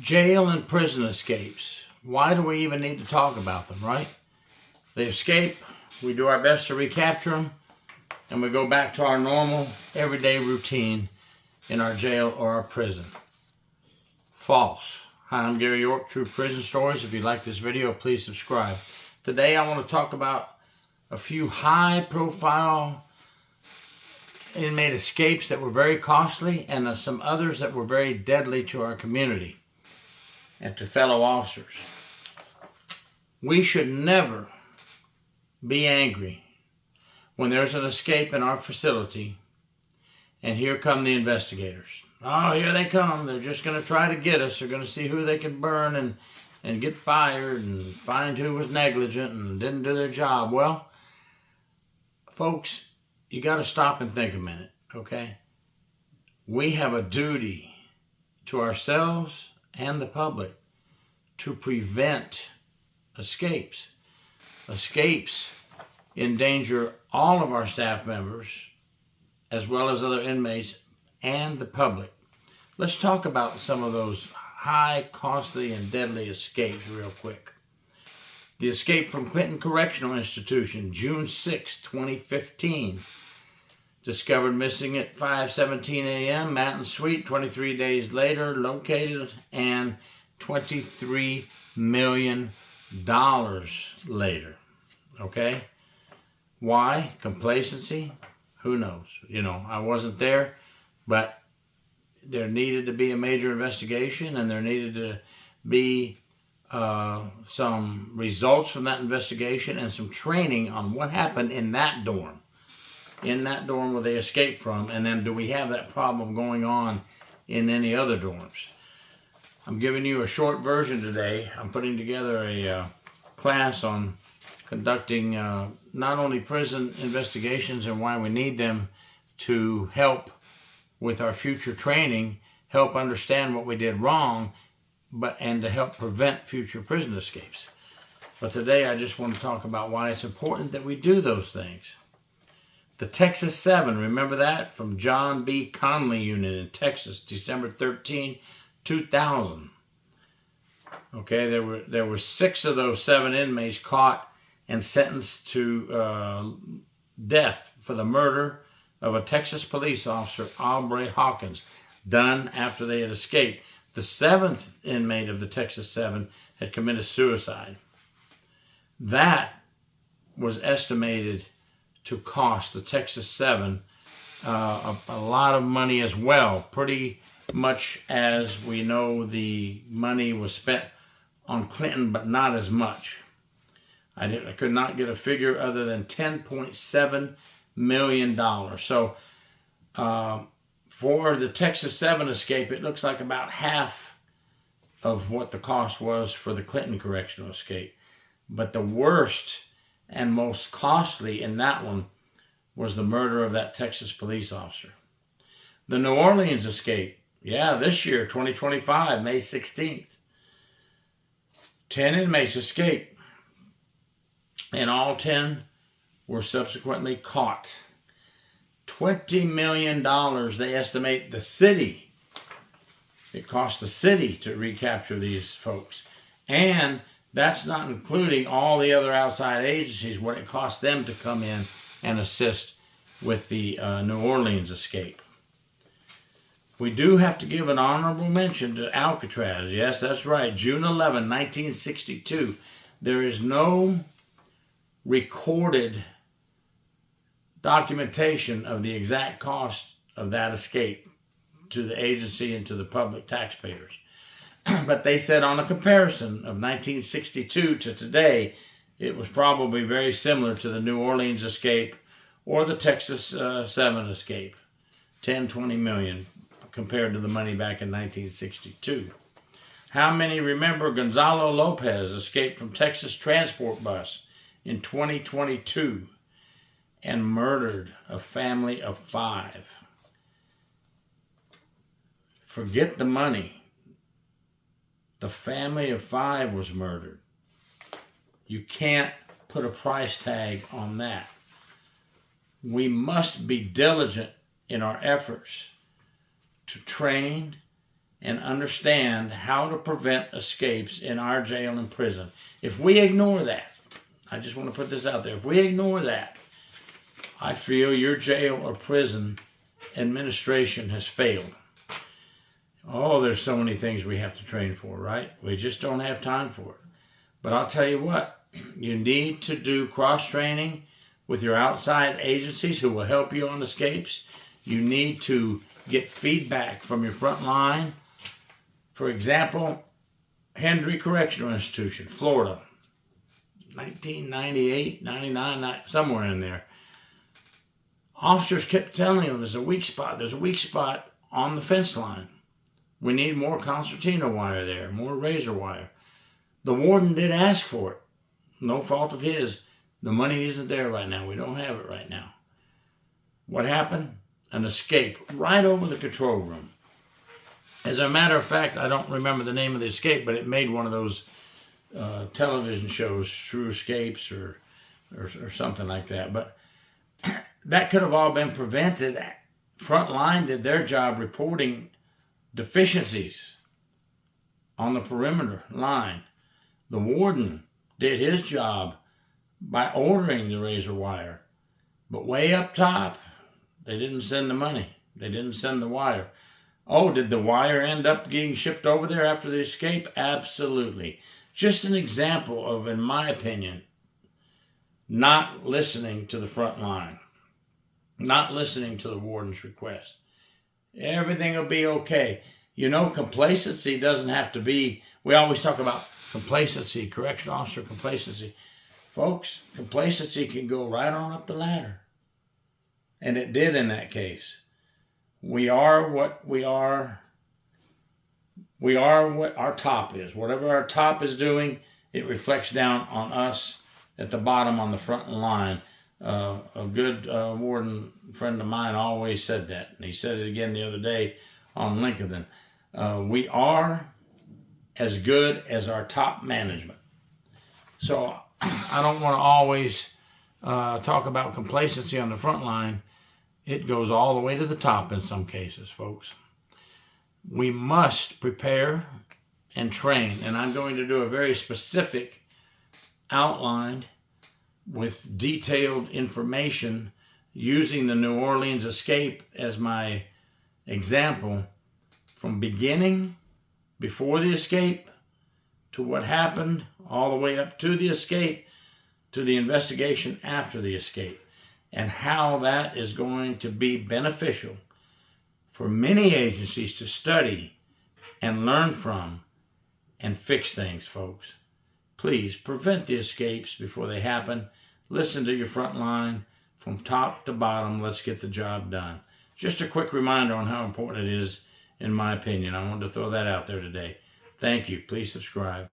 Jail and prison escapes. Why do we even need to talk about them, right? They escape, we do our best to recapture them, and we go back to our normal, everyday routine in our jail or our prison. False. Hi, I'm Gary York, True Prison Stories. If you like this video, please subscribe. Today I want to talk about a few high-profile inmate escapes that were very costly and some others that were very deadly to our community and to fellow officers. We should never be angry when there's an escape in our facility and here come the investigators. Oh, here they come. They're just going to try to get us. They're going to see who they can burn and get fired and find who was negligent and didn't do their job. Well, folks, you got to stop and think a minute, okay? We have a duty to ourselves and the public to prevent escapes. Escapes endanger all of our staff members as well as other inmates and the public. Let's talk about some of those high, costly, and deadly escapes real quick. The escape from Clinton Correctional Institution, June 6, 2015. Discovered missing at 5:17 a.m. Manton Suite, 23 days later, located, and $23 million later. Okay? Why? Complacency? Who knows? You know, I wasn't there, but there needed to be a major investigation, and there needed to be some results from that investigation and some training on what happened in that dorm where they escaped from, and then do we have that problem going on in any other dorms. I'm giving you a short version today. I'm putting together a class on conducting not only prison investigations and why we need them to help with our future training, help understand what we did wrong, and to help prevent future prison escapes. But today I just want to talk about why it's important that we do those things. The Texas 7, remember that? From John B. Conley Unit in Texas, December 13, 2000. Okay, there were 6 of those 7 inmates caught and sentenced to death for the murder of a Texas police officer, Aubrey Hawkins, done after they had escaped. The 7th inmate of the Texas 7 had committed suicide. That was estimated to cost the Texas 7 a lot of money as well, pretty much as we know the money was spent on Clinton, but not as much. I could not get a figure other than $10.7 million. So for the Texas 7 escape, it looks like about half of what the cost was for the Clinton correctional escape. But the worst and most costly in that one was the murder of that Texas police officer. The New Orleans escape, this year, 2025, May 16th. 10 inmates escaped, and all 10 were subsequently caught. $20 million, they estimate the city. It cost the city to recapture these folks. And that's not including all the other outside agencies, what it cost them to come in and assist with the New Orleans escape. We do have to give an honorable mention to Alcatraz. Yes, that's right. June 11, 1962. There is no recorded documentation of the exact cost of that escape to the agency and to the public taxpayers. But they said on a comparison of 1962 to today, it was probably very similar to the New Orleans escape or the Texas 7 escape. 10-20 million compared to the money back in 1962. How many remember Gonzalo Lopez escaped from Texas transport bus in 2022 and murdered a family of 5? Forget the money. The family of 5 was murdered. You can't put a price tag on that. We must be diligent in our efforts to train and understand how to prevent escapes in our jail and prison. If we ignore that, I just want to put this out there, if we ignore that, I feel your jail or prison administration has failed. Oh, there's so many things we have to train for, right? We just don't have time for it. But I'll tell you what, you need to do cross-training with your outside agencies who will help you on escapes. You need to get feedback from your front line. For example, Hendry Correctional Institution, Florida, 1998, 99, somewhere in there. Officers kept telling them there's a weak spot. There's a weak spot on the fence line. We need more concertina wire there, more razor wire. The warden did ask for it. No fault of his. The money isn't there right now. We don't have it right now. What happened? An escape right over the control room. As a matter of fact, I don't remember the name of the escape, but it made one of those television shows, True Escapes or something like that. But that could have all been prevented. Frontline did their job reporting deficiencies on the perimeter line. The warden did his job by ordering the razor wire. But way up top, they didn't send the money. They didn't send the wire. Oh, did the wire end up getting shipped over there after the escape? Absolutely. Just an example of, in my opinion, not listening to the front line. Not listening to the warden's request. Everything will be okay. You know, complacency doesn't have to be, we always talk about complacency, correctional officer complacency. Folks, complacency can go right on up the ladder. And it did in that case. We are what we are. We are what our top is. Whatever our top is doing, it reflects down on us at the bottom on the front line. A good warden friend of mine always said that. And he said it again the other day on Lincoln. We are as good as our top management. So I don't want to always talk about complacency on the front line. It goes all the way to the top in some cases, folks. We must prepare and train. And I'm going to do a very specific outline with detailed information using the New Orleans escape as my example, from beginning, before the escape, to what happened, all the way up to the escape, to the investigation after the escape, and how that is going to be beneficial for many agencies to study and learn from and fix things, folks. Please prevent the escapes before they happen. Listen to your front line from top to bottom. Let's get the job done. Just a quick reminder on how important it is, in my opinion. I wanted to throw that out there today. Thank you. Please subscribe.